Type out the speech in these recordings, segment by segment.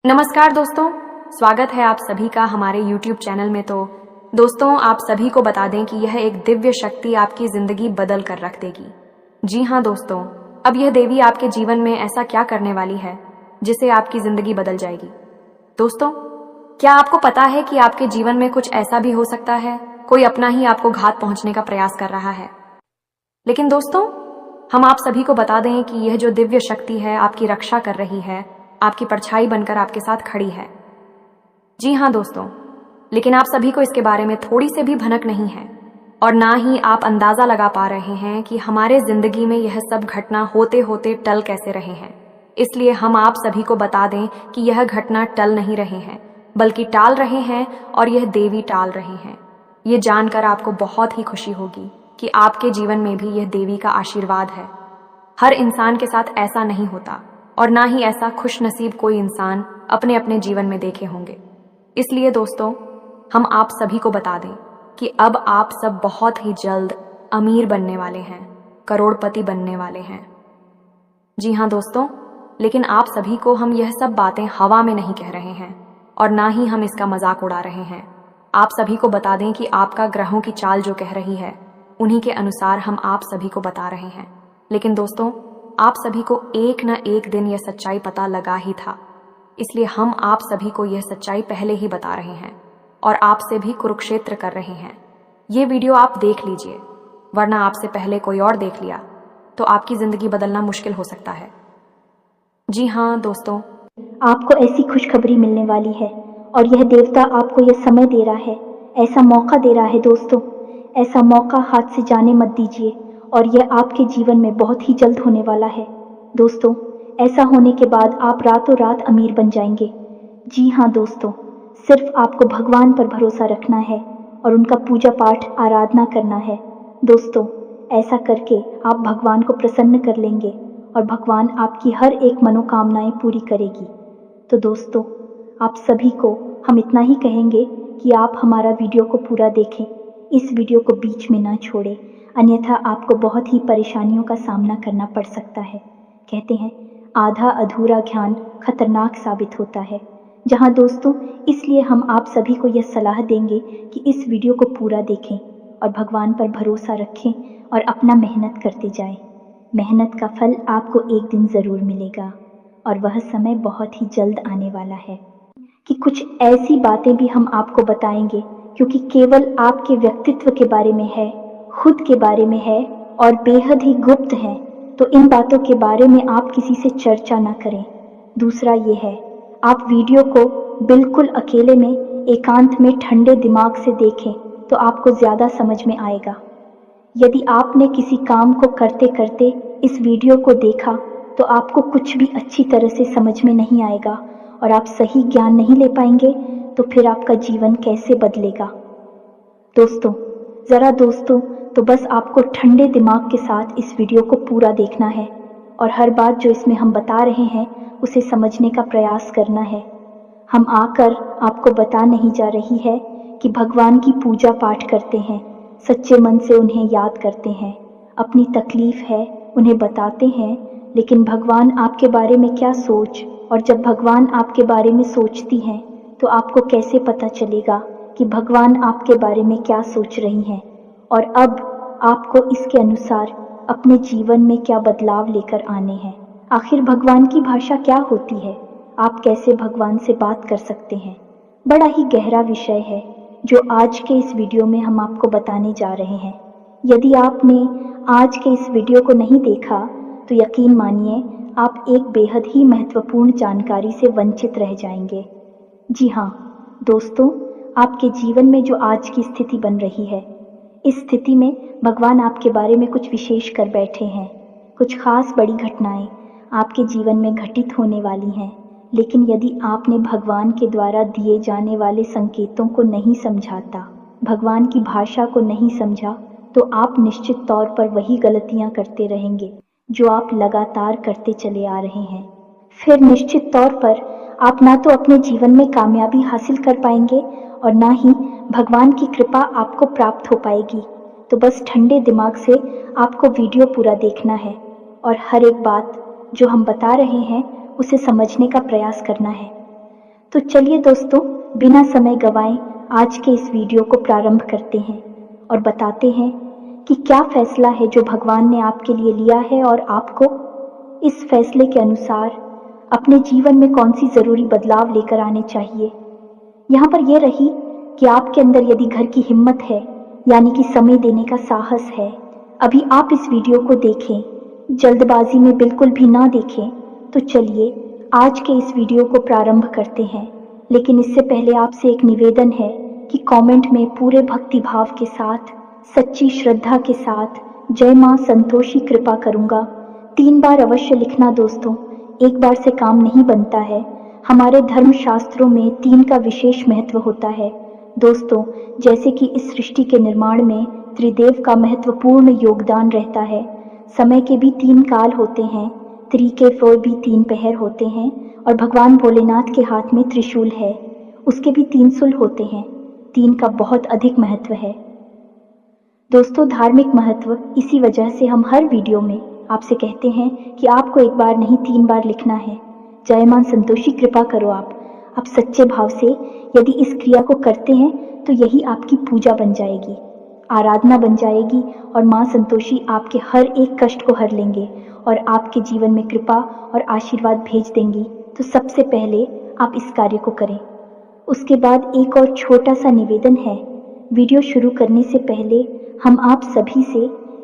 नमस्कार दोस्तों, स्वागत है आप सभी का हमारे YouTube चैनल में। तो दोस्तों, आप सभी को बता दें कि यह एक दिव्य शक्ति आपकी जिंदगी बदल कर रख देगी। जी हाँ दोस्तों, अब यह देवी आपके जीवन में ऐसा क्या करने वाली है जिससे आपकी जिंदगी बदल जाएगी। दोस्तों, क्या आपको पता है कि आपके जीवन में कुछ ऐसा भी हो सकता है, कोई अपना ही आपको घात पहुंचने का प्रयास कर रहा है। लेकिन दोस्तों, हम आप सभी को बता दें कि यह जो दिव्य शक्ति है आपकी रक्षा कर रही है, आपकी परछाई बनकर आपके साथ खड़ी है। जी हाँ दोस्तों, लेकिन आप सभी को इसके बारे में थोड़ी से भी भनक नहीं है और ना ही आप अंदाजा लगा पा रहे हैं कि हमारे जिंदगी में यह सब घटना होते होते टल कैसे रहे हैं। इसलिए हम आप सभी को बता दें कि यह घटना टल नहीं रहे हैं, बल्कि टाल रहे हैं और यह देवी टाल रहे हैं। ये जानकर आपको बहुत ही खुशी होगी कि आपके जीवन में भी यह देवी का आशीर्वाद है। हर इंसान के साथ ऐसा नहीं होता और ना ही ऐसा खुशनसीब कोई इंसान अपने अपने जीवन में देखे होंगे। इसलिए दोस्तों, हम आप सभी को बता दें कि अब आप सब बहुत ही जल्द अमीर बनने वाले हैं, करोड़पति बनने वाले हैं। जी हाँ दोस्तों, लेकिन आप सभी को हम यह सब बातें हवा में नहीं कह रहे हैं और ना ही हम इसका मजाक उड़ा रहे हैं। आप सभी को बता दें कि आपका ग्रहों की चाल जो कह रही है, उन्हीं के अनुसार हम आप सभी को बता रहे हैं। लेकिन दोस्तों, आप सभी को एक न एक दिन यह सच्चाई पता लगा ही था, इसलिए हम आप सभी को यह सच्चाई पहले ही बता रहे हैं और आपसे भी कुरुक्षेत्र कर रहे हैं। ये वीडियो आप देख लीजिए, वरना आपसे पहले कोई और देख लिया तो आपकी जिंदगी बदलना मुश्किल हो सकता है। जी हाँ दोस्तों, आपको ऐसी खुशखबरी मिलने वाली है और यह देवता आपको यह समय दे रहा है, ऐसा मौका दे रहा है। दोस्तों, ऐसा मौका हाथ से जाने मत दीजिए और यह आपके जीवन में बहुत ही जल्द होने वाला है। दोस्तों, ऐसा होने के बाद आप रातों रात अमीर बन जाएंगे। जी हाँ दोस्तों, सिर्फ आपको भगवान पर भरोसा रखना है और उनका पूजा पाठ आराधना करना है। दोस्तों, ऐसा करके आप भगवान को प्रसन्न कर लेंगे और भगवान आपकी हर एक मनोकामनाएं पूरी करेगी। तो दोस्तों, आप सभी को हम इतना ही कहेंगे कि आप हमारा वीडियो को पूरा देखें, इस वीडियो को बीच में ना छोड़ें, अन्यथा आपको बहुत ही परेशानियों का सामना करना पड़ सकता है। कहते हैं, आधा अधूरा ज्ञान खतरनाक साबित होता है। जहां दोस्तों, इसलिए हम आप सभी को यह सलाह देंगे कि इस वीडियो को पूरा देखें और भगवान पर भरोसा रखें और अपना मेहनत करते जाएं। मेहनत का फल आपको एक दिन ज़रूर मिलेगा और वह समय बहुत ही जल्द आने वाला है कि कुछ ऐसी बातें भी हम आपको बताएंगे, क्योंकि केवल आपके व्यक्तित्व के बारे में है, खुद के बारे में है और बेहद ही गुप्त है। तो इन बातों के बारे में आप किसी से चर्चा ना करें। दूसरा ये है, आप वीडियो को बिल्कुल अकेले में, एकांत में, ठंडे दिमाग से देखें तो आपको ज़्यादा समझ में आएगा। यदि आपने किसी काम को करते करते इस वीडियो को देखा तो आपको कुछ भी अच्छी तरह से समझ में नहीं आएगा और आप सही ज्ञान नहीं ले पाएंगे, तो फिर आपका जीवन कैसे बदलेगा। दोस्तों, तो बस आपको ठंडे दिमाग के साथ इस वीडियो को पूरा देखना है और हर बात जो इसमें हम बता रहे हैं उसे समझने का प्रयास करना है। हम आकर आपको बता नहीं जा रही है कि भगवान की पूजा पाठ करते हैं, सच्चे मन से उन्हें याद करते हैं, अपनी तकलीफ है उन्हें बताते हैं, लेकिन भगवान आपके बारे में क्या सोच, और जब भगवान आपके बारे में सोचती हैं तो आपको कैसे पता चलेगा कि भगवान आपके बारे में क्या सोच रही हैं और अब आपको इसके अनुसार अपने जीवन में क्या बदलाव लेकर आने हैं। आखिर भगवान की भाषा क्या होती है, आप कैसे भगवान से बात कर सकते हैं। बड़ा ही गहरा विषय है जो आज के इस वीडियो में हम आपको बताने जा रहे हैं। यदि आपने आज के इस वीडियो को नहीं देखा तो यकीन मानिए आप एक बेहद ही महत्वपूर्ण जानकारी से वंचित रह जाएंगे। जी हाँ दोस्तों, आपके जीवन में जो आज की स्थिति बन रही है, इस स्थिति में भगवान आपके बारे में कुछ विशेष कर बैठे हैं। कुछ खास बड़ी घटनाएं आपके जीवन में घटित होने वाली हैं, लेकिन यदि आपने भगवान के द्वारा दिए जाने वाले संकेतों को नहीं समझाता, भगवान की भाषा को नहीं समझा, तो आप निश्चित तौर पर वही गलतियां करते रहेंगे जो आप लगातार करते चले आ रहे हैं। फिर निश्चित तौर पर आप ना तो अपने जीवन में कामयाबी हासिल कर पाएंगे और ना ही भगवान की कृपा आपको प्राप्त हो पाएगी। तो बस ठंडे दिमाग से आपको वीडियो पूरा देखना है और हर एक बात जो हम बता रहे हैं उसे समझने का प्रयास करना है। तो चलिए दोस्तों, बिना समय गवाएं आज के इस वीडियो को प्रारंभ करते हैं और बताते हैं कि क्या फैसला है जो भगवान ने आपके लिए लिया है और आपको इस फैसले के अनुसार अपने जीवन में कौन सी ज़रूरी बदलाव लेकर आने चाहिए। यहाँ पर यह रही कि आपके अंदर यदि घर की हिम्मत है, यानी कि समय देने का साहस है, अभी आप इस वीडियो को देखें, जल्दबाजी में बिल्कुल भी ना देखें। तो चलिए आज के इस वीडियो को प्रारंभ करते हैं। लेकिन इससे पहले आपसे एक निवेदन है कि कमेंट में पूरे भक्ति भाव के साथ, सच्ची श्रद्धा के साथ जय मां संतोषी कृपा करूंगा 3 बार अवश्य लिखना दोस्तों। एक बार से काम नहीं बनता है। हमारे धर्म शास्त्रों में 3 का विशेष महत्व होता है दोस्तों। जैसे कि इस सृष्टि के निर्माण में त्रिदेव का महत्वपूर्ण योगदान रहता है। समय के भी 3 काल होते हैं, त्रि के फोर भी 3 पहर होते हैं और भगवान भोलेनाथ के हाथ में त्रिशूल है, उसके भी 3 सुल होते हैं। 3 का बहुत अधिक महत्व है दोस्तों। धार्मिक महत्व, इसी वजह से हम हर वीडियो में आपसे कहते हैं कि आपको एक बार नहीं 3 बार लिखना है। जय मां संतोषी कृपा करो। आप सच्चे भाव से यदि इस क्रिया को करते हैं तो यही आपकी पूजा बन जाएगी, आराधना बन जाएगी और मां संतोषी आपके हर एक कष्ट को हर लेंगे और आपके जीवन में कृपा और आशीर्वाद भेज देंगी। तो सबसे पहले आप इस कार्य को करें। उसके बाद एक और छोटा सा निवेदन है। वीडियो शुरू करने से पहले हम आप सभी से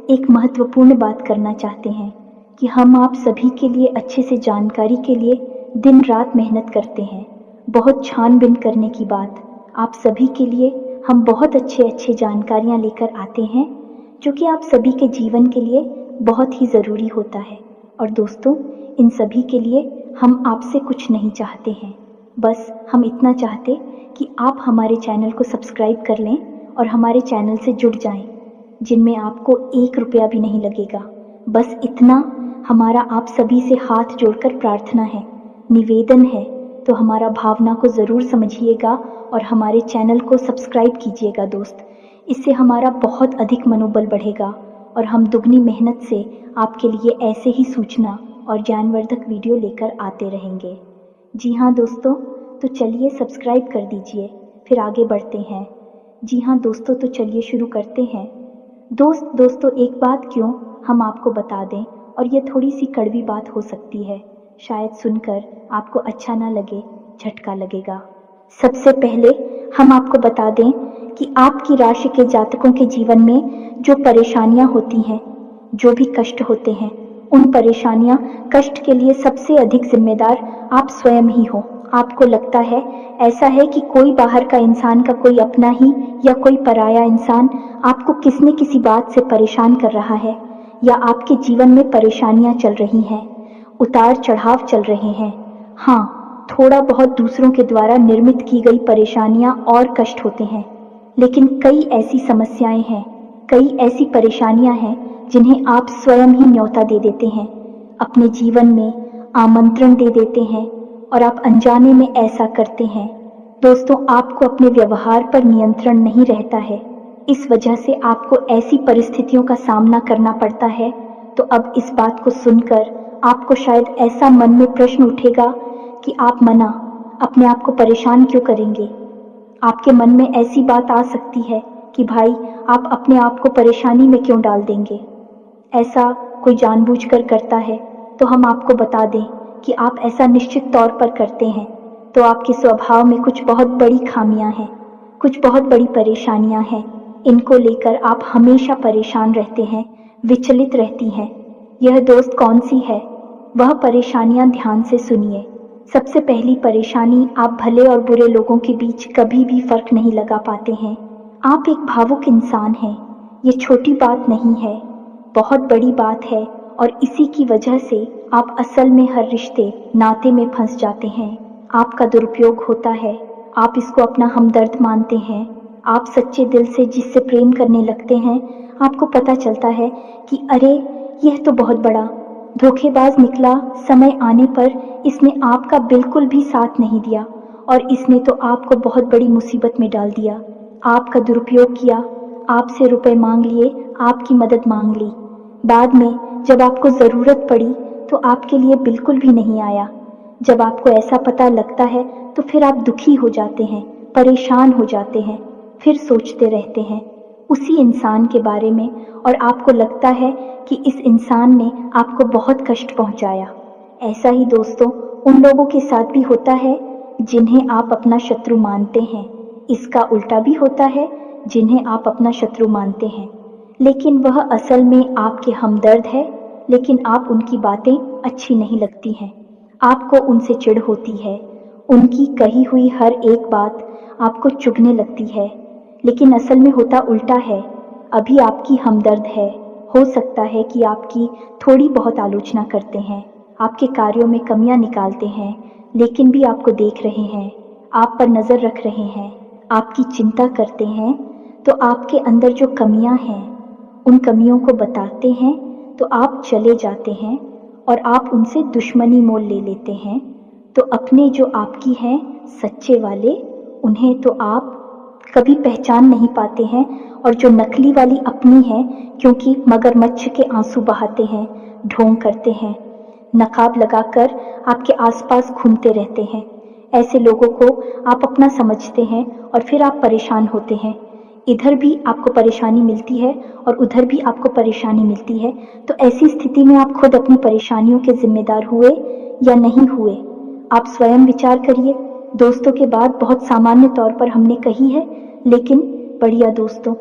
एक महत्वपूर्ण बात करना चाहते हैं कि हम आप सभी के लिए अच्छे से जानकारी के लिए दिन रात मेहनत करते हैं। बहुत छानबीन करने की बात, आप सभी के लिए हम बहुत अच्छे जानकारियां लेकर आते हैं जो कि आप सभी के जीवन के लिए बहुत ही ज़रूरी होता है। और दोस्तों, इन सभी के लिए हम आपसे कुछ नहीं चाहते हैं, बस हम इतना चाहते कि आप हमारे चैनल को सब्सक्राइब कर लें और हमारे चैनल से जुड़ जाएं, जिनमें आपको 1 रुपया भी नहीं लगेगा। बस इतना हमारा आप सभी से हाथ जोड़कर प्रार्थना है, निवेदन है। तो हमारा भावना को ज़रूर समझिएगा और हमारे चैनल को सब्सक्राइब कीजिएगा दोस्त। इससे हमारा बहुत अधिक मनोबल बढ़ेगा और हम दुगनी मेहनत से आपके लिए ऐसे ही सूचना और ज्ञानवर्धक वीडियो लेकर आते रहेंगे। जी हाँ दोस्तों, तो चलिए सब्सक्राइब कर दीजिए, फिर आगे बढ़ते हैं। जी हाँ दोस्तों, तो चलिए शुरू करते हैं। दोस्तों एक बात क्यों हम आपको बता दें, और ये थोड़ी सी कड़वी बात हो सकती है, शायद सुनकर आपको अच्छा ना लगे, झटका लगेगा। सबसे पहले हम आपको बता दें कि आपकी राशि के जातकों के जीवन में जो परेशानियां होती हैं, जो भी कष्ट होते हैं, उन परेशानियां, कष्ट के लिए सबसे अधिक जिम्मेदार आप स्वयं ही हो। आपको लगता है ऐसा है कि कोई बाहर का इंसान का कोई अपना ही या कोई पराया इंसान आपको किसी न किसी बात से परेशान कर रहा है, या आपके जीवन में परेशानियां चल रही हैं, उतार चढ़ाव चल रहे हैं। हाँ, थोड़ा बहुत दूसरों के द्वारा निर्मित की गई परेशानियां और कष्ट होते हैं, लेकिन कई ऐसी समस्याएं हैं, कई ऐसी परेशानियां हैं जिन्हें आप स्वयं ही न्योता दे देते हैं, अपने जीवन में आमंत्रण दे देते हैं और आप अनजाने में ऐसा करते हैं। दोस्तों, आपको अपने व्यवहार पर नियंत्रण नहीं रहता है, इस वजह से आपको ऐसी परिस्थितियों का सामना करना पड़ता है। तो अब इस बात को सुनकर आपको शायद ऐसा मन में प्रश्न उठेगा कि आप मना अपने आप को परेशान क्यों करेंगे। आपके मन में ऐसी बात आ सकती है कि भाई आप अपने आप को परेशानी में क्यों डाल देंगे। ऐसा कोई जानबूझकर करता है तो हम आपको बता दें कि आप ऐसा निश्चित तौर पर करते हैं, तो आपके स्वभाव में कुछ बहुत बड़ी खामियां हैं, कुछ बहुत बड़ी परेशानियां हैं। इनको लेकर आप हमेशा परेशान रहते हैं, विचलित रहती हैं। यह दोस्त कौन सी है, वह परेशानियां ध्यान से सुनिए। सबसे पहली परेशानी, आप भले और बुरे लोगों के बीच कभी भी फर्क नहीं लगा पाते हैं। आप एक भावुक इंसान हैं, ये छोटी बात नहीं है, बहुत बड़ी बात है। और इसी की वजह से आप असल में हर रिश्ते नाते में फंस जाते हैं। आपका दुरुपयोग होता है, आप इसको अपना हमदर्द मानते हैं। आप सच्चे दिल से जिससे प्रेम करने लगते हैं, आपको पता चलता है कि अरे यह तो बहुत बड़ा धोखेबाज निकला। समय आने पर इसने आपका बिल्कुल भी साथ नहीं दिया और इसने तो आपको बहुत बड़ी मुसीबत में डाल दिया। आपका दुरुपयोग किया, आपसे रुपए मांग लिए, आपकी मदद मांग ली। बाद में जब आपको ज़रूरत पड़ी तो आपके लिए बिल्कुल भी नहीं आया। जब आपको ऐसा पता लगता है तो फिर आप दुखी हो जाते हैं, परेशान हो जाते हैं, फिर सोचते रहते हैं उसी इंसान के बारे में और आपको लगता है कि इस इंसान ने आपको बहुत कष्ट पहुंचाया। ऐसा ही दोस्तों उन लोगों के साथ भी होता है जिन्हें आप अपना शत्रु मानते हैं। इसका उल्टा भी होता है, जिन्हें आप अपना शत्रु मानते हैं लेकिन वह असल में आपके हमदर्द है, लेकिन आप उनकी बातें अच्छी नहीं लगती हैं, आपको उनसे चिढ़ होती है, उनकी कही हुई हर एक बात आपको चुभने लगती है। लेकिन असल में होता उल्टा है, अभी आपकी हमदर्द है। हो सकता है कि आपकी थोड़ी बहुत आलोचना करते हैं, आपके कार्यों में कमियां निकालते हैं, लेकिन भी आपको देख रहे हैं, आप पर नज़र रख रहे हैं, आपकी चिंता करते हैं, तो आपके अंदर जो कमियां हैं उन कमियों को बताते हैं तो आप चले जाते हैं और आप उनसे दुश्मनी मोल ले लेते हैं। तो अपने जो आपकी हैं सच्चे वाले, उन्हें तो आप कभी पहचान नहीं पाते हैं, और जो नकली वाली अपनी है, क्योंकि मगरमच्छ के आंसू बहाते हैं, ढोंग करते हैं, नकाब लगाकर आपके आसपास घूमते रहते हैं, ऐसे लोगों को आप अपना समझते हैं और फिर आप परेशान होते हैं। इधर भी आपको परेशानी मिलती है और उधर भी आपको परेशानी मिलती है। तो ऐसी स्थिति में आप खुद अपनी परेशानियों के जिम्मेदार हुए या नहीं हुए, आप स्वयं विचार करिए। दोस्तों के बात बहुत सामान्य तौर पर हमने कही है, लेकिन बढ़िया दोस्तों,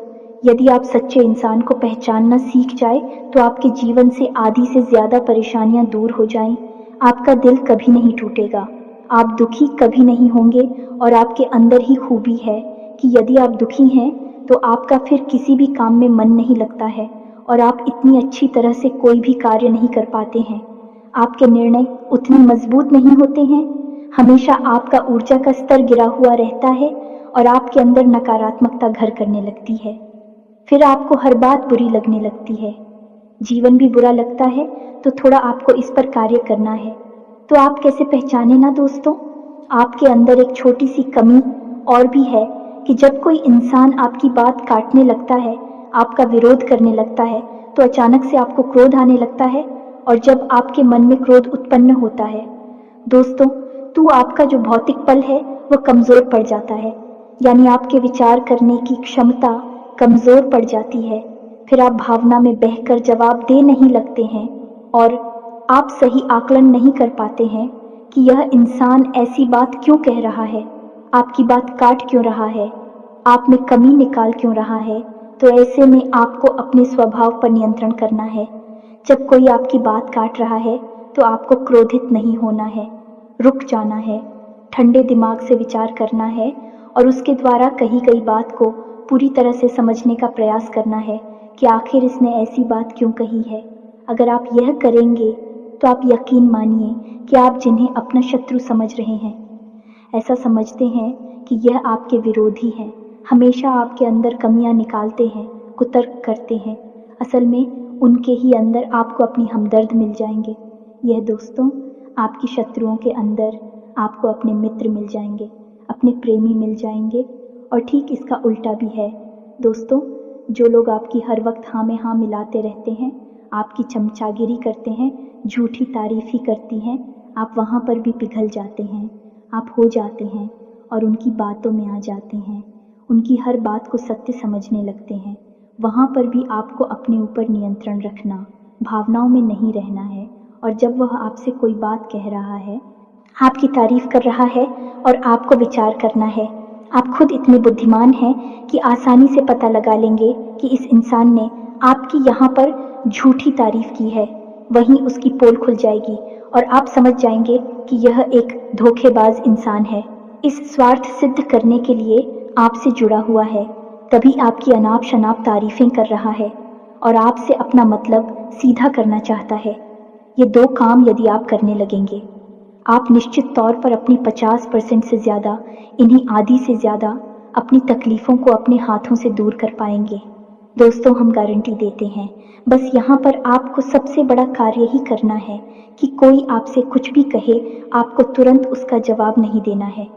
यदि आप सच्चे इंसान को पहचानना सीख जाए तो आपके जीवन से आधी से ज़्यादा परेशानियां दूर हो जाएं। आपका दिल कभी नहीं टूटेगा, आप दुखी कभी नहीं होंगे, और आपके अंदर ही खूबी है कि यदि आप दुखी हैं तो आपका फिर किसी भी काम में मन नहीं लगता है और आप इतनी अच्छी तरह से कोई भी कार्य नहीं कर पाते हैं। आपके निर्णय उतने मजबूत नहीं होते हैं, हमेशा आपका ऊर्जा का स्तर गिरा हुआ रहता है और आपके अंदर नकारात्मकता घर करने लगती है। फिर आपको हर बात बुरी लगने लगती है, जीवन भी बुरा लगता है, तो थोड़ा आपको इस पर कार्य करना है। तो आप कैसे पहचाने ना दोस्तों, आपके अंदर एक छोटी सी कमी और भी है कि जब कोई इंसान आपकी बात काटने लगता है, आपका विरोध करने लगता है, तो अचानक से आपको क्रोध आने लगता है, और जब आपके मन में क्रोध उत्पन्न होता है दोस्तों, तो आपका जो भौतिक पल है वह कमज़ोर पड़ जाता है, यानी आपके विचार करने की क्षमता कमज़ोर पड़ जाती है। फिर आप भावना में बहकर जवाब दे नहीं लगते हैं और आप सही आकलन नहीं कर पाते हैं कि यह इंसान ऐसी बात क्यों कह रहा है, आपकी बात काट क्यों रहा है, आप में कमी निकाल क्यों रहा है। तो ऐसे में आपको अपने स्वभाव पर नियंत्रण करना है। जब कोई आपकी बात काट रहा है तो आपको क्रोधित नहीं होना है, रुक जाना है, ठंडे दिमाग से विचार करना है और उसके द्वारा कही गई बात को पूरी तरह से समझने का प्रयास करना है कि आखिर इसने ऐसी बात क्यों कही है। अगर आप यह करेंगे तो आप यकीन मानिए कि आप जिन्हें अपना शत्रु समझ रहे हैं, ऐसा समझते हैं कि यह आपके विरोधी हैं, हमेशा आपके अंदर कमियां निकालते हैं, कुतर्क करते हैं, असल में उनके ही अंदर आपको अपनी हमदर्द मिल जाएंगे। यह दोस्तों, आपकी शत्रुओं के अंदर आपको अपने मित्र मिल जाएंगे, अपने प्रेमी मिल जाएंगे। और ठीक इसका उल्टा भी है दोस्तों, जो लोग आपकी हर वक्त हाँ में हाँ मिलाते रहते हैं, आपकी चमचागिरी करते हैं, झूठी तारीफ ही करती हैं, आप वहाँ पर भी पिघल जाते हैं, आप हो जाते हैं और उनकी बातों में आ जाते हैं, उनकी हर बात को सत्य समझने लगते हैं। वहाँ पर भी आपको अपने ऊपर नियंत्रण रखना, भावनाओं में नहीं रहना है। और जब वह आपसे कोई बात कह रहा है, आपकी तारीफ कर रहा है, और आपको विचार करना है, आप खुद इतने बुद्धिमान हैं कि आसानी से पता लगा लेंगे कि इस इंसान ने आपकी यहाँ पर झूठी तारीफ की है, वहीं उसकी पोल खुल जाएगी और आप समझ जाएंगे कि यह एक धोखेबाज इंसान है, इस स्वार्थ सिद्ध करने के लिए आपसे जुड़ा हुआ है, तभी आपकी अनाप शनाप तारीफें कर रहा है और आपसे अपना मतलब सीधा करना चाहता है। ये दो काम यदि आप करने लगेंगे, आप निश्चित तौर पर अपनी 50% से ज़्यादा, इन्हीं आधी से ज़्यादा अपनी तकलीफ़ों को अपने हाथों से दूर कर पाएंगे। दोस्तों, हम गारंटी देते हैं, बस यहाँ पर आपको सबसे बड़ा कार्य ही करना है कि कोई आपसे कुछ भी कहे, आपको तुरंत उसका जवाब नहीं देना है,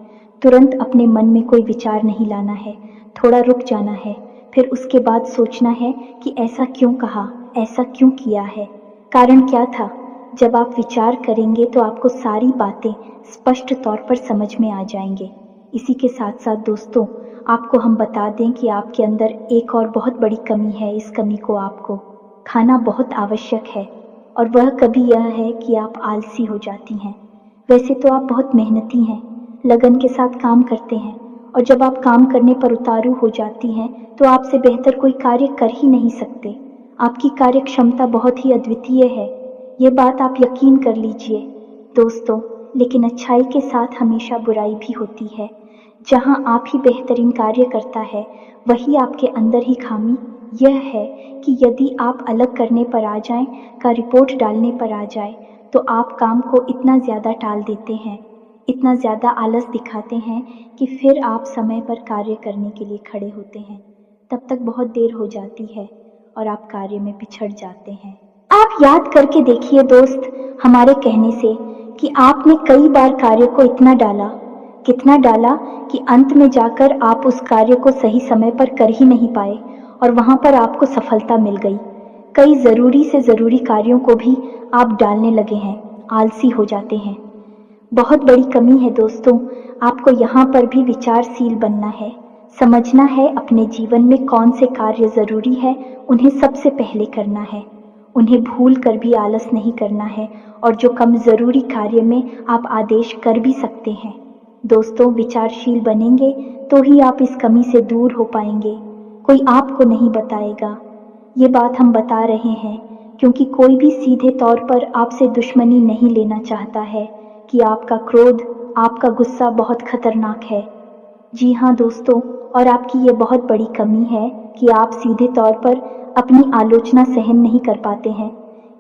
तुरंत अपने मन में कोई विचार नहीं लाना है, थोड़ा रुक जाना है, फिर उसके बाद सोचना है कि ऐसा क्यों कहा, ऐसा क्यों किया है, कारण क्या था। जब आप विचार करेंगे तो आपको सारी बातें स्पष्ट तौर पर समझ में आ जाएंगे। इसी के साथ साथ दोस्तों, आपको हम बता दें कि आपके अंदर एक और बहुत बड़ी कमी है। इस कमी को आपको खाना बहुत आवश्यक है, और वह कभी यह है कि आप आलसी हो जाती हैं। वैसे तो आप बहुत मेहनती हैं, लगन के साथ काम करते हैं, और जब आप काम करने पर उतारू हो जाती हैं तो आपसे बेहतर कोई कार्य कर ही नहीं सकते। आपकी कार्य क्षमता बहुत ही अद्वितीय है, ये बात आप यकीन कर लीजिए दोस्तों। लेकिन अच्छाई के साथ हमेशा बुराई भी होती है। जहां आप ही बेहतरीन कार्य करता है, वही आपके अंदर ही खामी यह है कि यदि आप अलग करने पर आ जाएं, का रिपोर्ट डालने पर आ जाए, तो आप काम को इतना ज़्यादा टाल देते हैं, इतना ज़्यादा आलस दिखाते हैं कि फिर आप समय पर कार्य करने के लिए खड़े होते हैं। तब तक बहुत देर हो जाती है और आप कार्य में पिछड़ जाते हैं। आप याद करके देखिए दोस्त, हमारे कहने से कि आपने कई बार कार्य को इतना डाला, कितना डाला कि अंत में जाकर आप उस कार्य को सही समय पर कर ही नहीं पाए और वहां पर आपको सफलता मिल गई। कई ज़रूरी से ज़रूरी कार्यों को भी आप डालने लगे हैं, आलसी हो जाते हैं। बहुत बड़ी कमी है दोस्तों। आपको यहाँ पर भी विचारशील बनना है, समझना है अपने जीवन में कौन से कार्य ज़रूरी है, उन्हें सबसे पहले करना है। उन्हें भूल कर भी आलस नहीं करना है, और जो कम ज़रूरी कार्य में आप आदेश कर भी सकते हैं। दोस्तों, विचारशील बनेंगे तो ही आप इस कमी से दूर हो पाएंगे। कोई आपको नहीं बताएगा, ये बात हम बता रहे हैं क्योंकि कोई भी सीधे तौर पर आपसे दुश्मनी नहीं लेना चाहता है कि आपका क्रोध, आपका गुस्सा बहुत खतरनाक है। जी हाँ दोस्तों, और आपकी ये बहुत बड़ी कमी है कि आप सीधे तौर पर अपनी आलोचना सहन नहीं कर पाते हैं,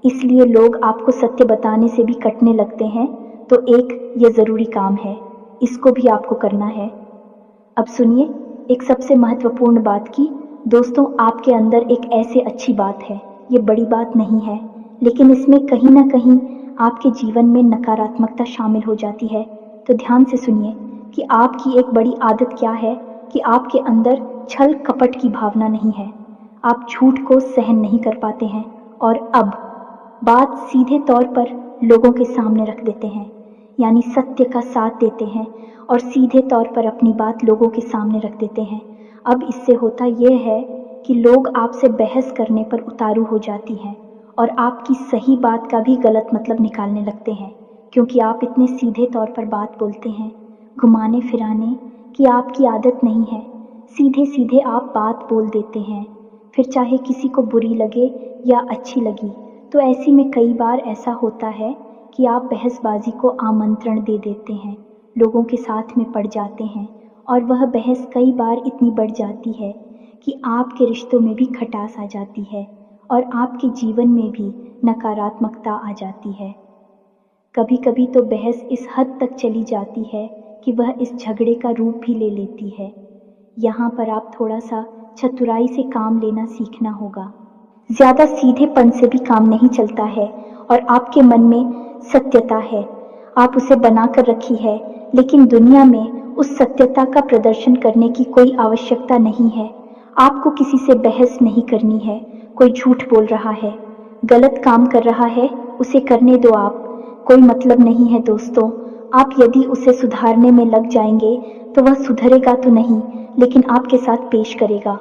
इसलिए लोग आपको सत्य बताने से भी कटने लगते हैं। तो एक ये ज़रूरी काम है, इसको भी आपको करना है। अब सुनिए एक सबसे महत्वपूर्ण बात की दोस्तों, आपके अंदर एक ऐसे अच्छी बात है, ये बड़ी बात नहीं है, लेकिन इसमें कहीं ना कहीं आपके जीवन में नकारात्मकता शामिल हो जाती है। तो ध्यान से सुनिए कि आपकी एक बड़ी आदत क्या है कि आपके अंदर छल कपट की भावना नहीं है। आप झूठ को सहन नहीं कर पाते हैं और अब बात सीधे तौर पर लोगों के सामने रख देते हैं, यानी सत्य का साथ देते हैं और सीधे तौर पर अपनी बात लोगों के सामने रख देते हैं। अब इससे होता यह है कि लोग आपसे बहस करने पर उतारू हो जाती हैं और आपकी सही बात का भी गलत मतलब निकालने लगते हैं, क्योंकि आप इतने सीधे तौर पर बात बोलते हैं, घुमाने फिराने की आपकी आदत नहीं है। सीधे सीधे आप बात बोल देते हैं, फिर चाहे किसी को बुरी लगे या अच्छी लगी। तो ऐसी में कई बार ऐसा होता है कि आप बहसबाजी को आमंत्रण दे देते हैं, लोगों के साथ में पड़ जाते हैं और वह बहस कई बार इतनी बढ़ जाती है कि आपके रिश्तों में भी खटास आ जाती है और आपके जीवन में भी नकारात्मकता आ जाती है। कभी कभी तो बहस इस हद तक चली जाती है कि वह इस झगड़े का रूप भी ले लेती है। यहाँ पर आप थोड़ा सा चतुराई से काम लेना सीखना होगा। ज़्यादा सीधेपन से भी काम नहीं चलता है और आपके मन में सत्यता है, आप उसे बनाकर रखी है, लेकिन दुनिया में उस सत्यता का प्रदर्शन करने की कोई आवश्यकता नहीं है। आपको किसी से बहस नहीं करनी है। कोई झूठ बोल रहा है, गलत काम कर रहा है, उसे करने दो आप, कोई मतलब नहीं है दोस्तों। आप यदि उसे सुधारने में लग जाएंगे तो वह सुधरेगा तो नहीं, लेकिन आपके साथ पेश करेगा,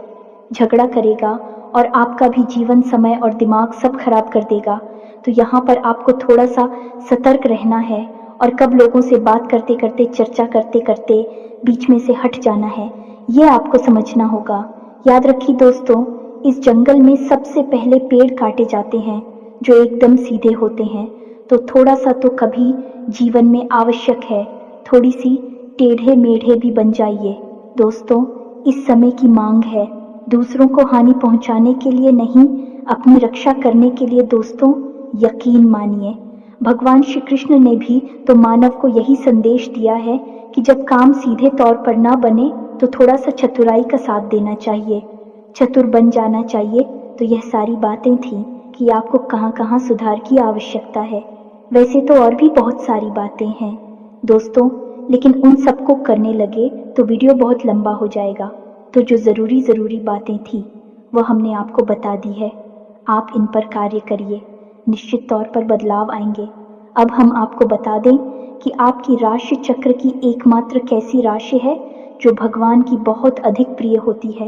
झगड़ा करेगा और आपका भी जीवन, समय और दिमाग सब खराब कर देगा। तो यहाँ पर आपको थोड़ा सा सतर्क रहना है और कब लोगों से बात करते करते, चर्चा करते करते बीच में से हट जाना है, ये आपको समझना होगा। याद रखिए दोस्तों, इस जंगल में सबसे पहले पेड़ काटे जाते हैं जो एकदम सीधे होते हैं। तो थोड़ा सा तो कभी जीवन में आवश्यक है, थोड़ी सी टेढ़े मेढ़े भी बन जाइए दोस्तों। इस समय की मांग है, दूसरों को हानि पहुंचाने के लिए नहीं, अपनी रक्षा करने के लिए दोस्तों। यकीन मानिए, भगवान श्री कृष्ण ने भी तो मानव को यही संदेश दिया है कि जब काम सीधे तौर पर ना बने तो थोड़ा सा चतुराई का साथ देना चाहिए, चतुर बन जाना चाहिए। तो यह सारी बातें थी कि आपको कहाँ कहाँ सुधार की आवश्यकता है। वैसे तो और भी बहुत सारी बातें हैं दोस्तों, लेकिन उन सबको करने लगे तो वीडियो बहुत लंबा हो जाएगा। तो जो ज़रूरी बातें थी वो हमने आपको बता दी है, आप इन पर कार्य करिए। निश्चित तौर पर बदलाव आएंगे। अब हम आपको बता दें कि आपकी राशि चक्र की एकमात्र कैसी राशि है जो भगवान की बहुत अधिक प्रिय होती है।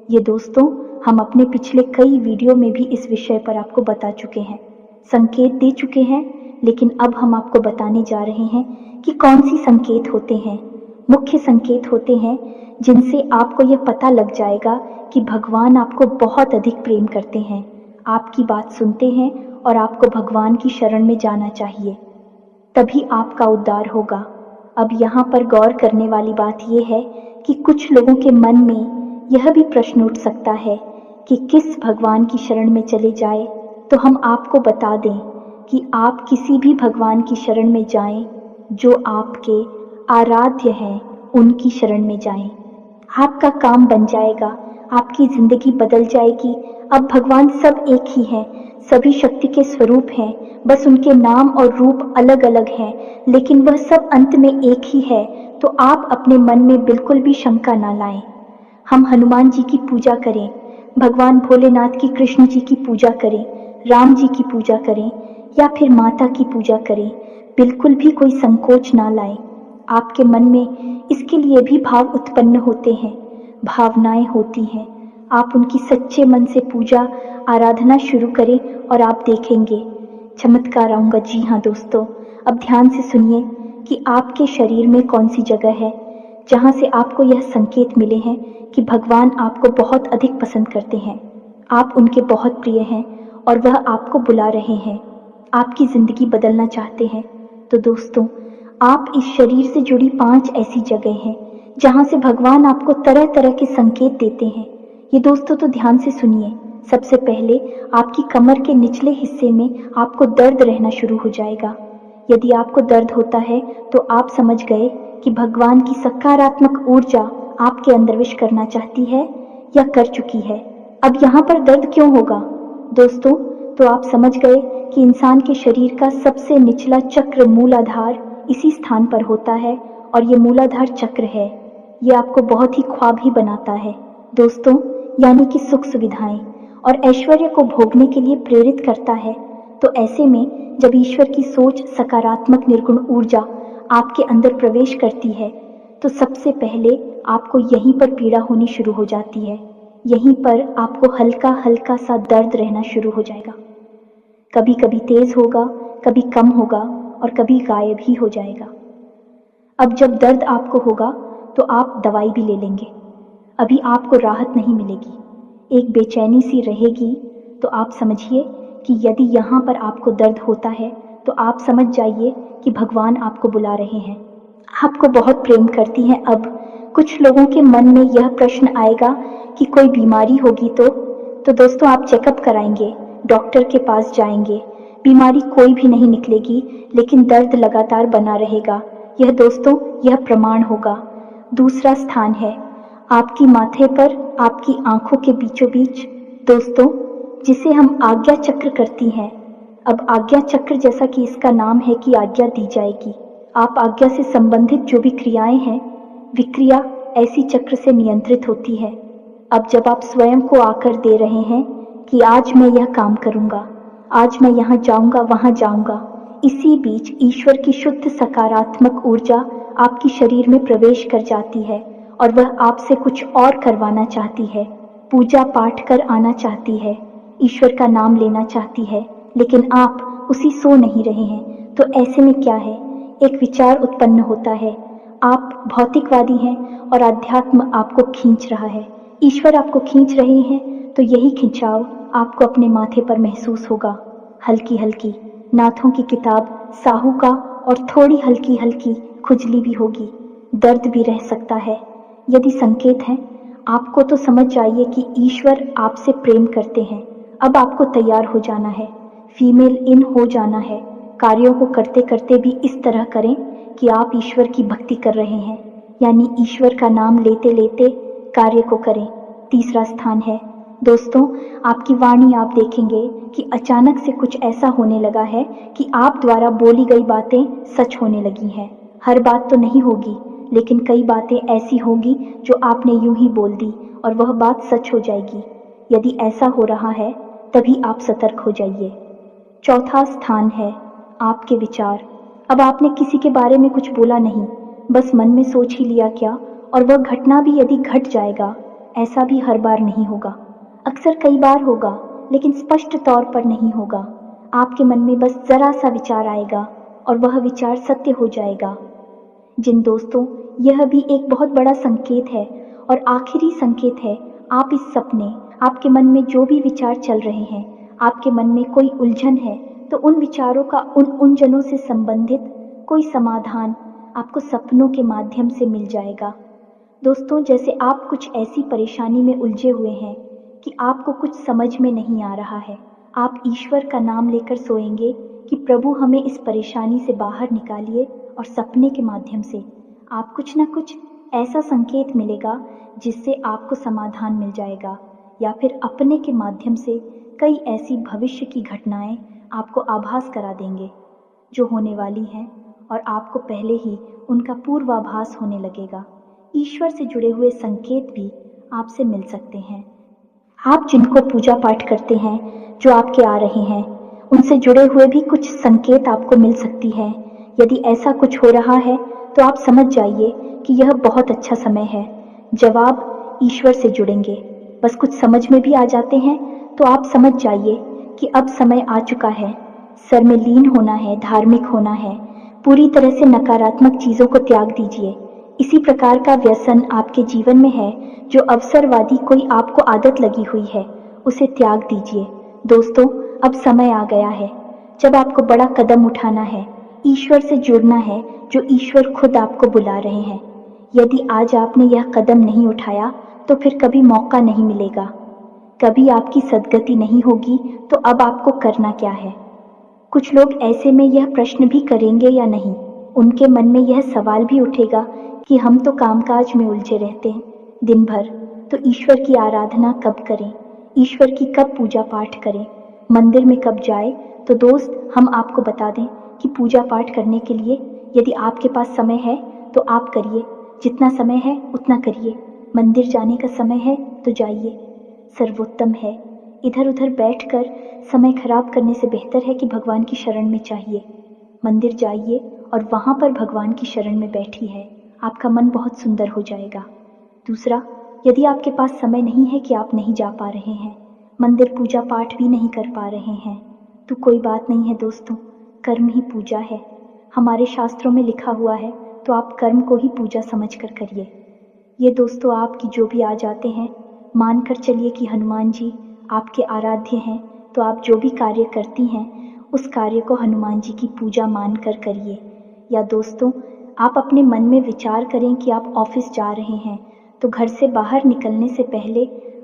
ये दोस्तों, हम अपने पिछले कई वीडियो में भी इस विषय पर आपको बता चुके हैं, संकेत दे चुके हैं, लेकिन अब हम आपको बताने जा रहे हैं कि कौन सी संकेत होते हैं। मुख्य संकेत होते हैं जिनसे आपको यह पता लग जाएगा कि भगवान आपको बहुत अधिक प्रेम करते हैं, आपकी बात सुनते हैं और आपको भगवान की शरण में जाना चाहिए, तभी आपका उद्धार होगा। अब यहाँ पर गौर करने वाली बात यह है कि कुछ लोगों के मन में यह भी प्रश्न उठ सकता है कि किस भगवान की शरण में चले जाए। तो हम आपको बता दें कि आप किसी भी भगवान की शरण में जाएं जो आपके आराध्य हैं, उनकी शरण में जाएं। आपका काम बन जाएगा, आपकी जिंदगी बदल जाएगी। अब भगवान सब एक ही हैं, सभी शक्ति के स्वरूप हैं, बस उनके नाम और रूप अलग अलग हैं, लेकिन वह सब अंत में एक ही है। तो आप अपने मन में बिल्कुल भी शंका ना लाएं। हम हनुमान जी की पूजा करें, भगवान भोलेनाथ की, कृष्ण जी की पूजा करें, राम जी की पूजा करें या फिर माता की पूजा करें, बिल्कुल भी कोई संकोच ना लाएं। आपके मन में इसके लिए भी भाव उत्पन्न होते हैं, भावनाएं होती हैं। आप उनकी सच्चे मन से पूजा आराधना शुरू करें और आप देखेंगे चमत्कार आऊंगा। जी हाँ दोस्तों, अब ध्यान से सुनिए कि आपके शरीर में कौन सी जगह है जहाँ से आपको यह संकेत मिले हैं कि भगवान आपको बहुत अधिक पसंद करते हैं, आप उनके बहुत प्रिय हैं और वह आपको बुला रहे हैं, आपकी ज़िंदगी बदलना चाहते हैं। तो दोस्तों, आप इस शरीर से जुड़ी 5 ऐसी जगह हैं जहाँ से भगवान आपको तरह तरह के संकेत देते हैं। ये दोस्तों तो ध्यान से सुनिए। सबसे पहले आपकी कमर के निचले हिस्से में आपको दर्द रहना शुरू हो जाएगा। यदि आपको दर्द होता है तो आप समझ गए कि भगवान की सकारात्मक ऊर्जा आपके अंदर प्रवेश करना चाहती है या कर चुकी है। अब यहाँ पर दर्द क्यों होगा दोस्तों? तो आप समझ गए कि इंसान के शरीर का सबसे निचला चक्र मूलाधार इसी स्थान पर होता है और ये मूलाधार चक्र है, ये आपको बहुत ही ख्वाबी बनाता है दोस्तों, यानी कि सुख सुविधाएं और ऐश्वर्य को भोगने के लिए प्रेरित करता है। तो ऐसे में जब ईश्वर की सोच, सकारात्मक निर्गुण ऊर्जा आपके अंदर प्रवेश करती है तो सबसे पहले आपको यहीं पर पीड़ा होनी शुरू हो जाती है। यहीं पर आपको हल्का हल्का सा दर्द रहना शुरू हो जाएगा। कभी कभी तेज होगा, कभी कम होगा और कभी गायब ही हो जाएगा। अब जब दर्द आपको होगा तो आप दवाई भी ले लेंगे, अभी आपको राहत नहीं मिलेगी, एक बेचैनी सी रहेगी। तो आप समझिए कि यदि यहाँ पर आपको दर्द होता है तो आप समझ जाइए कि भगवान आपको बुला रहे हैं, आपको बहुत प्रेम करती हैं। अब कुछ लोगों के मन में यह प्रश्न आएगा कि कोई बीमारी होगी तो दोस्तों आप चेकअप कराएंगे, डॉक्टर के पास जाएंगे, बीमारी कोई भी नहीं निकलेगी, लेकिन दर्द लगातार बना रहेगा। यह दोस्तों, यह प्रमाण होगा। दूसरा स्थान है आपकी माथे पर, आपकी आंखों के बीचों बीच दोस्तों, जिसे हम आज्ञा चक्र करती हैं। अब आज्ञा चक्र, जैसा कि इसका नाम है कि आज्ञा दी जाएगी, आप आज्ञा से संबंधित जो भी क्रियाएं हैं, विक्रिया ऐसी चक्र से नियंत्रित होती है। अब जब आप स्वयं को आकर दे रहे हैं कि आज मैं यह काम करूंगा, आज मैं यहाँ जाऊंगा, वहां जाऊंगा, इसी बीच ईश्वर की शुद्ध सकारात्मक ऊर्जा आपकी शरीर में प्रवेश कर जाती है और वह आपसे कुछ और करवाना चाहती है, पूजा पाठ कर आना चाहती है, ईश्वर का नाम लेना चाहती है, लेकिन आप उसी सो नहीं रहे हैं। तो ऐसे में क्या है, एक विचार उत्पन्न होता है, आप भौतिकवादी हैं और अध्यात्म आपको खींच रहा है, ईश्वर आपको खींच रहे हैं। तो यही खिंचाव आपको अपने माथे पर महसूस होगा, हल्की हल्की नाथों की किताब साहू का और थोड़ी हल्की हल्की खुजली भी होगी, दर्द भी रह सकता है। यदि संकेत हैं आपको तो समझ जाइए कि ईश्वर आपसे प्रेम करते हैं। अब आपको तैयार हो जाना है, फीमेल इन हो जाना है। कार्यों को करते करते भी इस तरह करें कि आप ईश्वर की भक्ति कर रहे हैं, यानी ईश्वर का नाम लेते लेते कार्य को करें। तीसरा स्थान है दोस्तों आपकी वाणी। आप देखेंगे कि अचानक से कुछ ऐसा होने लगा है कि आप द्वारा बोली गई बातें सच होने लगी हैं। हर बात तो नहीं होगी, लेकिन कई बातें ऐसी होंगी जो आपने यूं ही बोल दी और वह बात सच हो जाएगी। यदि ऐसा हो रहा है तभी आप सतर्क हो जाइए। चौथा स्थान है आपके विचार। अब आपने किसी के बारे में कुछ बोला नहीं, बस मन में सोच ही लिया क्या, और वह घटना भी यदि घट जाएगा, ऐसा भी हर बार नहीं होगा। अक्सर कई बार होगा, लेकिन स्पष्ट तौर पर नहीं होगा। आपके मन में बस जरा सा विचार आएगा और वह विचार सत्य हो जाएगा। जिन दोस्तों, यह भी एक बहुत बड़ा संकेत है और आखिरी संकेत है। आप इस सपने, आपके मन में जो भी विचार चल रहे हैं, आपके मन में कोई उलझन है, तो उन विचारों का उन उलझनों से संबंधित कोई समाधान आपको सपनों के माध्यम से मिल जाएगा। दोस्तों, जैसे आप कुछ ऐसी परेशानी में उलझे हुए हैं कि आपको कुछ समझ में नहीं आ रहा है, आप ईश्वर का नाम लेकर सोएंगे कि प्रभु हमें इस परेशानी से बाहर निकालिए, और सपने के माध्यम से आप कुछ न कुछ ऐसा संकेत मिलेगा जिससे आपको समाधान मिल जाएगा, या फिर अपने के माध्यम से कई ऐसी भविष्य की घटनाएं आपको आभास करा देंगे जो होने वाली हैं, और आपको पहले ही उनका पूर्वाभास होने लगेगा। ईश्वर से जुड़े हुए संकेत भी आपसे मिल सकते हैं। आप जिनको पूजा पाठ करते हैं, जो आपके आ रहे हैं, उनसे जुड़े हुए भी कुछ संकेत आपको मिल सकती है। यदि ऐसा कुछ हो रहा है तो आप समझ जाइए कि यह बहुत अच्छा समय है। जब आप ईश्वर से जुड़ेंगे, बस कुछ समझ में भी आ जाते हैं तो आप समझ जाइए कि अब समय आ चुका है। सर में लीन होना है, धार्मिक होना है, पूरी तरह से नकारात्मक चीज़ों को त्याग दीजिए। इसी प्रकार का व्यसन आपके जीवन में है, जो अवसरवादी कोई आपको आदत लगी हुई है, उसे त्याग दीजिए। दोस्तों, अब समय आ गया है जब आपको बड़ा कदम उठाना है, ईश्वर से जुड़ना है, जो ईश्वर खुद आपको बुला रहे हैं। यदि आज आपने यह कदम नहीं उठाया तो फिर कभी मौका नहीं मिलेगा, कभी आपकी सद्गति नहीं होगी। तो अब आपको करना क्या है? कुछ लोग ऐसे में यह प्रश्न भी करेंगे या नहीं, उनके मन में यह सवाल भी उठेगा कि हम तो कामकाज में उलझे रहते हैं दिन भर, तो ईश्वर की आराधना कब करें, ईश्वर की कब पूजा पाठ करें, मंदिर में कब जाए। तो दोस्त, हम आपको बता दें कि पूजा पाठ करने के लिए यदि आपके पास समय है तो आप करिए, जितना समय है उतना करिए। मंदिर जाने का समय है तो जाइए, सर्वोत्तम है। इधर उधर बैठकर समय खराब करने से बेहतर है कि भगवान की शरण में चाहिए। मंदिर जाइए और वहाँ पर भगवान की शरण में बैठी है, आपका मन बहुत सुंदर हो जाएगा। दूसरा, यदि आपके पास समय नहीं है कि आप नहीं जा पा रहे हैं, मंदिर पूजा पाठ भी नहीं कर पा रहे हैं, तो कोई बात नहीं है दोस्तों, कर्म ही पूजा है। हमारे शास्त्रों में लिखा हुआ है, तो आप कर्म को ही पूजा समझकर करिए। ये दोस्तों, आपकी जो भी आ जाते हैं, मानकर चलिए कि हनुमान जी आपके आराध्य हैं, तो आप जो भी कार्य करती हैं उस कार्य को हनुमान जी की पूजा मानकर करिए। या दोस्तों, आप अपने मन में विचार करें कि आप ऑफिस जा रहे हैं, तो घर से बाहर निकलने से पहले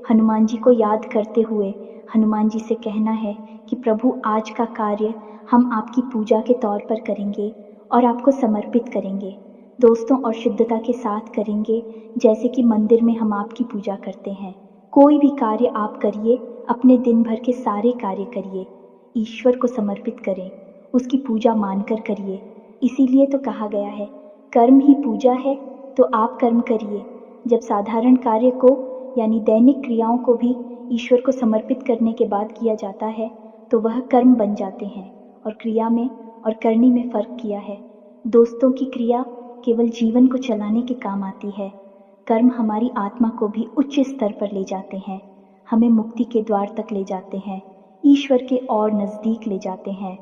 हनुमान जी को याद करते हुए हनुमान जी से कहना है कि प्रभु, आज का कार्य हम आपकी पूजा के तौर पर करेंगे और आपको समर्पित करेंगे दोस्तों, और शुद्धता के साथ करेंगे, जैसे कि मंदिर में हम आपकी पूजा करते हैं। कोई भी कार्य आप करिए, अपने दिन भर के सारे कार्य करिए, ईश्वर को समर्पित करें, उसकी पूजा मानकर करिए। इसीलिए तो कहा गया है, कर्म ही पूजा है, तो आप कर्म करिए। जब साधारण कार्य को यानी दैनिक क्रियाओं को भी ईश्वर को समर्पित करने के बाद किया जाता है, तो वह कर्म बन जाते हैं। और क्रिया में और करनी में फर्क किया है दोस्तों, की क्रिया केवल जीवन को चलाने के काम आती है, कर्म हमारी आत्मा को भी उच्च स्तर पर ले जाते हैं, हमें मुक्ति के द्वार तक ले जाते हैं, ईश्वर के और नज़दीक ले जाते हैं।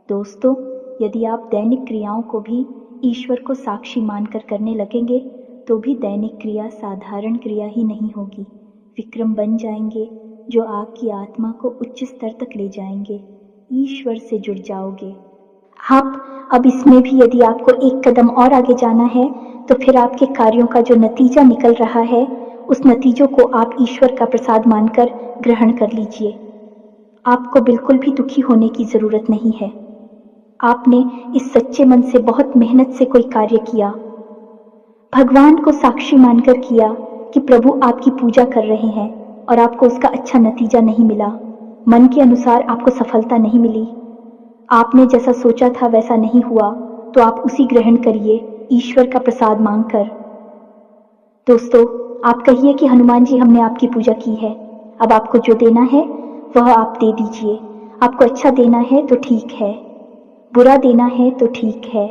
दोस्तों, यदि आप दैनिक क्रियाओं को भी ईश्वर को साक्षी मानकर करने लगेंगे, तो भी दैनिक क्रिया साधारण क्रिया ही नहीं होगी, विक्रम बन जाएंगे, जो आपकी आत्मा को उच्च स्तर तक ले जाएंगे, ईश्वर से जुड़ जाओगे आप। अब इसमें भी यदि आपको एक कदम और आगे जाना है, तो फिर आपके कार्यों का जो नतीजा निकल रहा है, उस नतीजों को आप ईश्वर का प्रसाद मानकर ग्रहण कर लीजिए। आपको बिल्कुल भी दुखी होने की ज़रूरत नहीं है। आपने इस सच्चे मन से बहुत मेहनत से कोई कार्य किया, भगवान को साक्षी मानकर किया कि प्रभु आपकी पूजा कर रहे हैं, और आपको उसका अच्छा नतीजा नहीं मिला, मन के अनुसार आपको सफलता नहीं मिली, आपने जैसा सोचा था वैसा नहीं हुआ, तो आप उसी ग्रहण करिए ईश्वर का प्रसाद मांगकर। दोस्तों, आप कहिए कि हनुमान जी, हमने आपकी पूजा की है, अब आपको जो देना है वह आप दे दीजिए। आपको अच्छा देना है तो ठीक है, बुरा देना है तो ठीक है,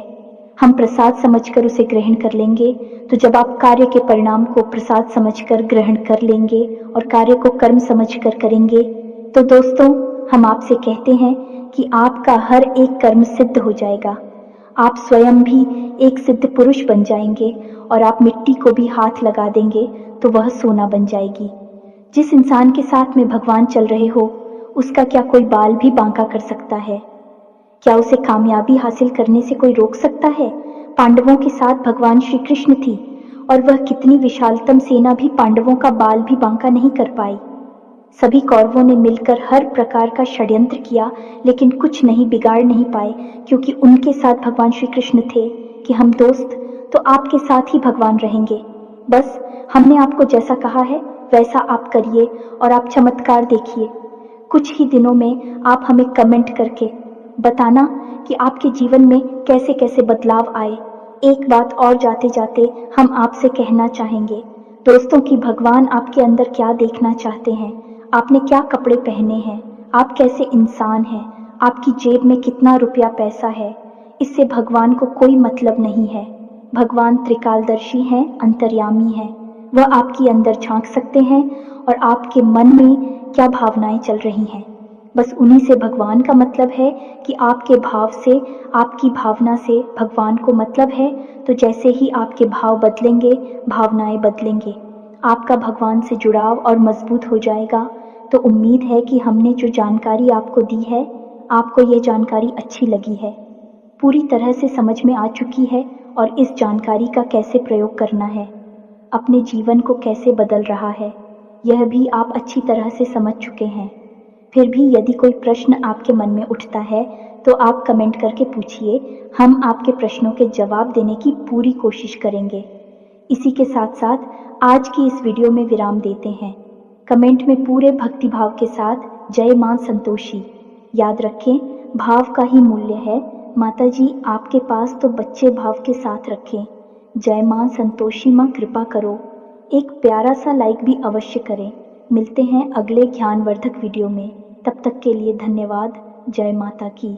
हम प्रसाद समझकर उसे ग्रहण कर लेंगे। तो जब आप कार्य के परिणाम को प्रसाद समझकर ग्रहण कर लेंगे और कार्य को कर्म समझकर करेंगे, तो दोस्तों हम आपसे कहते हैं कि आपका हर एक कर्म सिद्ध हो जाएगा। आप स्वयं भी एक सिद्ध पुरुष बन जाएंगे और आप मिट्टी को भी हाथ लगा देंगे तो वह सोना बन जाएगी। जिस इंसान के साथ में भगवान चल रहे हो, उसका क्या कोई बाल भी बांका कर सकता है? क्या उसे कामयाबी हासिल करने से कोई रोक सकता है? पांडवों के साथ भगवान श्री कृष्ण थी और वह कितनी विशालतम सेना भी पांडवों का बाल भी बांका नहीं कर पाई। सभी कौरवों ने मिलकर हर प्रकार का षड्यंत्र किया, लेकिन कुछ नहीं बिगाड़ नहीं पाए, क्योंकि उनके साथ भगवान श्री कृष्ण थे कि हम दोस्त तो आपके साथ ही भगवान रहेंगे। बस हमने आपको जैसा कहा है वैसा आप करिए और आप चमत्कार देखिए। कुछ ही दिनों में आप हमें कमेंट करके बताना कि आपके जीवन में कैसे कैसे बदलाव आए। एक बात और जाते जाते हम आपसे कहना चाहेंगे दोस्तों कि भगवान आपके अंदर क्या देखना चाहते हैं, आपने क्या कपड़े पहने हैं, आप कैसे इंसान हैं, आपकी जेब में कितना रुपया पैसा है, इससे भगवान को कोई मतलब नहीं है। भगवान त्रिकालदर्शी हैं, अंतर्यामी हैं, वह आपके अंदर झांक सकते हैं और आपके मन में क्या भावनाएं चल रही हैं, बस उन्हीं से भगवान का मतलब है कि आपके भाव से, आपकी भावना से भगवान को मतलब है। तो जैसे ही आपके भाव बदलेंगे, भावनाएं बदलेंगे, आपका भगवान से जुड़ाव और मजबूत हो जाएगा। तो उम्मीद है कि हमने जो जानकारी आपको दी है, आपको ये जानकारी अच्छी लगी है, पूरी तरह से समझ में आ चुकी है और इस जानकारी का कैसे प्रयोग करना है, अपने जीवन को कैसे बदल रहा है, यह भी आप अच्छी तरह से समझ चुके हैं। फिर भी यदि कोई प्रश्न आपके मन में उठता है तो आप कमेंट करके पूछिए, हम आपके प्रश्नों के जवाब देने की पूरी कोशिश करेंगे। इसी के साथ साथ आज की इस वीडियो में विराम देते हैं। कमेंट में पूरे भक्ति भाव के साथ जय मां संतोषी याद रखें, भाव का ही मूल्य है। माता जी आपके पास तो बच्चे भाव के साथ रखें। जय मां संतोषी मां कृपा करो। एक प्यारा सा लाइक भी अवश्य करें। मिलते हैं अगले ज्ञानवर्धक वीडियो में, तब तक के लिए धन्यवाद। जय माता की।